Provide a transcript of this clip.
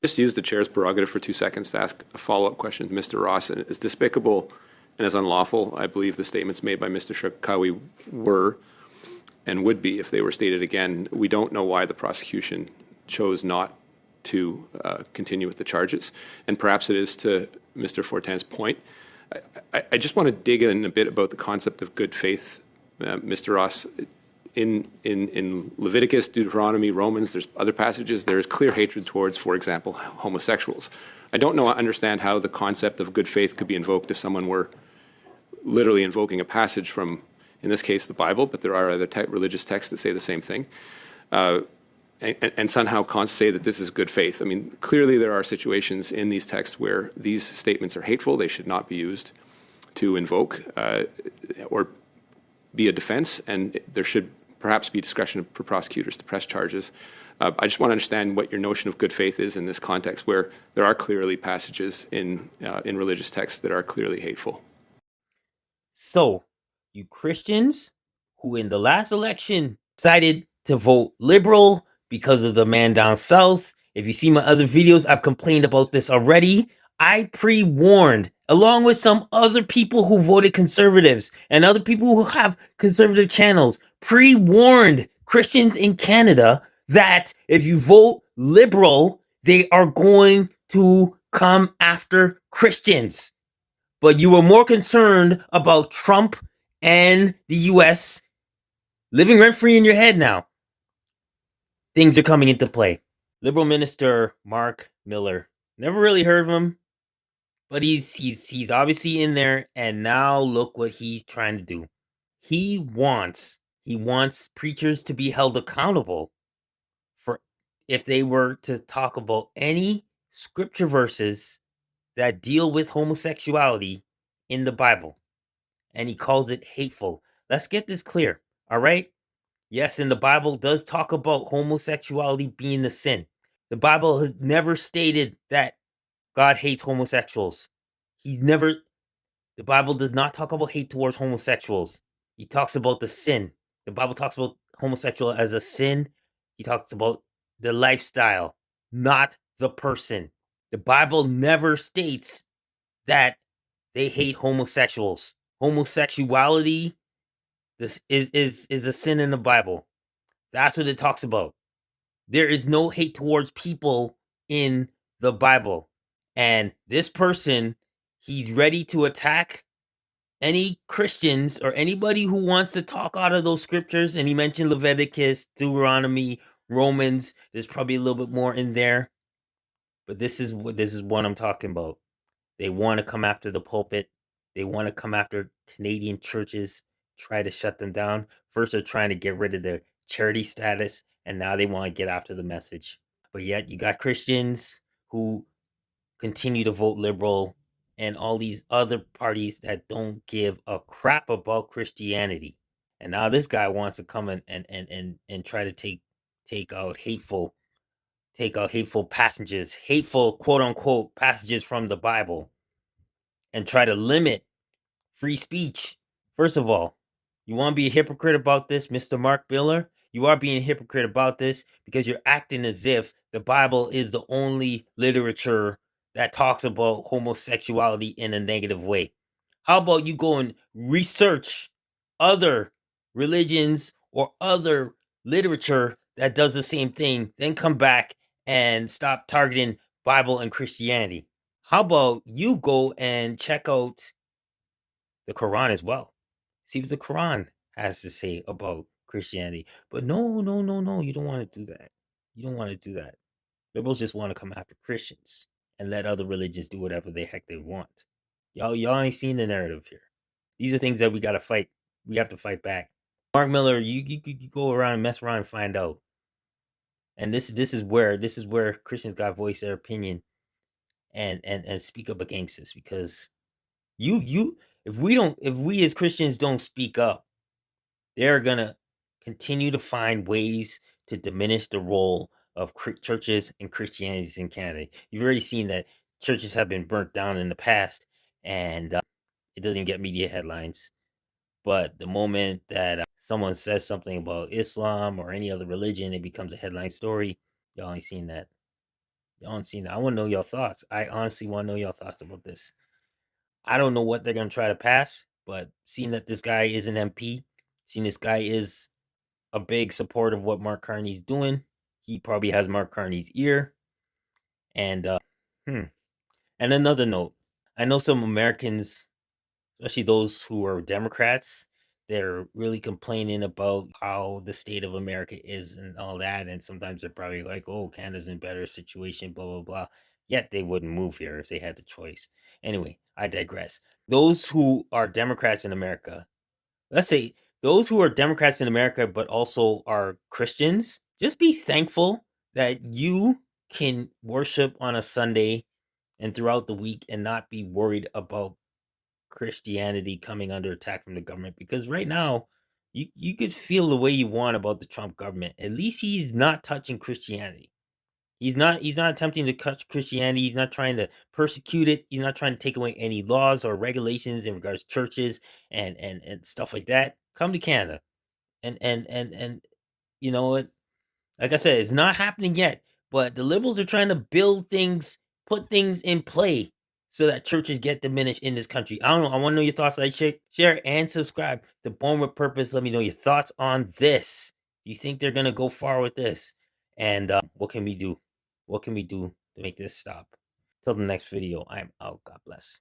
Just use the chair's prerogative for 2 seconds to ask a follow-up question to Mr. Ross. And as despicable and as unlawful, I believe the statements made by Mr. Shakawi were and would be if they were stated again. We don't know why the prosecution chose not to continue with the charges. And perhaps it is to Mr. Fortin's point. I just want to dig in a bit about the concept of good faith, Mr. Ross. In Leviticus, Deuteronomy, Romans, there's other passages, there is clear hatred towards, for example, homosexuals. I don't understand how the concept of good faith could be invoked if someone were literally invoking a passage from, in this case, the Bible, but there are other religious texts that say the same thing, and somehow say that this is good faith. I mean, clearly there are situations in these texts where these statements are hateful. They should not be used to invoke or be a defense, and there should perhaps be discretion for prosecutors to press charges. I just want to understand what your notion of good faith is in this context, where there are clearly passages in religious texts that are clearly hateful. So, you Christians who in the last election decided to vote liberal because of the man down south, if you see my other videos, I've complained about this already. I pre-warned, along with some other people who voted conservatives and other people who have conservative channels, pre-warned Christians in Canada that if you vote liberal, they are going to come after Christians. But you were more concerned about Trump and the US living rent-free in your head now. Things are coming into play. Liberal Minister Mark Miller. Never really heard of him, but he's obviously in there, and now look what he's trying to do. He wants preachers to be held accountable for if they were to talk about any scripture verses that deal with homosexuality in the Bible. And he calls it hateful. Let's get this clear, all right? Yes, and the Bible does talk about homosexuality being a sin. The Bible has never stated that God hates homosexuals. The Bible does not talk about hate towards homosexuals. He talks about the sin. The Bible talks about homosexual as a sin. He talks about the lifestyle, not the person. The Bible never states that they hate homosexuals. Homosexuality this is a sin in the Bible. That's what it talks about. There is no hate towards people in the Bible. And this person, he's ready to attack any Christians or anybody who wants to talk out of those scriptures. And he mentioned Leviticus, Deuteronomy, Romans. There's probably a little bit more in there. But this is what I'm talking about. They want to come after the pulpit. They want to come after Canadian churches, try to shut them down. First, they're trying to get rid of their charity status, and now they want to get after the message. But yet, you got Christians who continue to vote liberal and all these other parties that don't give a crap about Christianity. And now this guy wants to come and try to take out hateful passages, hateful quote unquote passages from the Bible, and try to limit free speech. First of all, you want to be a hypocrite about this, Mr. Mark Miller? You are being a hypocrite about this because you're acting as if the Bible is the only literature that talks about homosexuality in a negative way. How about you go and research other religions or other literature that does the same thing, then come back and stop targeting Bible and Christianity? How about you go and check out the Quran as well? See what the Quran has to say about Christianity. But no, no, no, no, you don't want to do that. You don't want to do that. Liberals just want to come after Christians and let other religions do whatever the heck they want. Y'all ain't seen the narrative here. These are things that we gotta fight. We have to fight back. Mark Miller, you go around and mess around and find out. And this is where Christians got to voice their opinion and speak up against this, because you if we as Christians don't speak up, they're gonna continue to find ways to diminish the role of churches and Christianities in Canada. You've already seen that churches have been burnt down in the past, and it doesn't get media headlines. But the moment that someone says something about Islam or any other religion, it becomes a headline story. Y'all ain't seen that. Honestly, I want to know your thoughts. I honestly want to know your thoughts about this. I don't know what they're going to try to pass, but seeing that this guy is an MP, seeing this guy is a big supporter of what Mark Carney's doing, he probably has Mark Carney's ear. And hmm. And another note, I know some Americans, especially those who are Democrats, they're really complaining about how the state of America is and all that. And sometimes they're probably like, oh, Canada's in a better situation, blah, blah, blah. Yet they wouldn't move here if they had the choice. Anyway, I digress. Those who are Democrats in America, let's say those who are Democrats in America, but also are Christians, just be thankful that you can worship on a Sunday and throughout the week and not be worried about Christianity coming under attack from the government, because right now you could feel the way you want about the Trump government. At least he's not touching Christianity. He's not attempting to touch Christianity. He's not trying to persecute it. He's not trying to take away any laws or regulations in regards to churches and stuff like that. Come to Canada. And you know what? Like I said, it's not happening yet, but the liberals are trying to build things, put things in play so that churches get diminished in this country. I don't know. I want to know your thoughts. Like, share, and subscribe to Born with Purpose. Let me know your thoughts on this. Do you think they're going to go far with this? And what can we do? What can we do to make this stop? Till the next video, I'm out. God bless.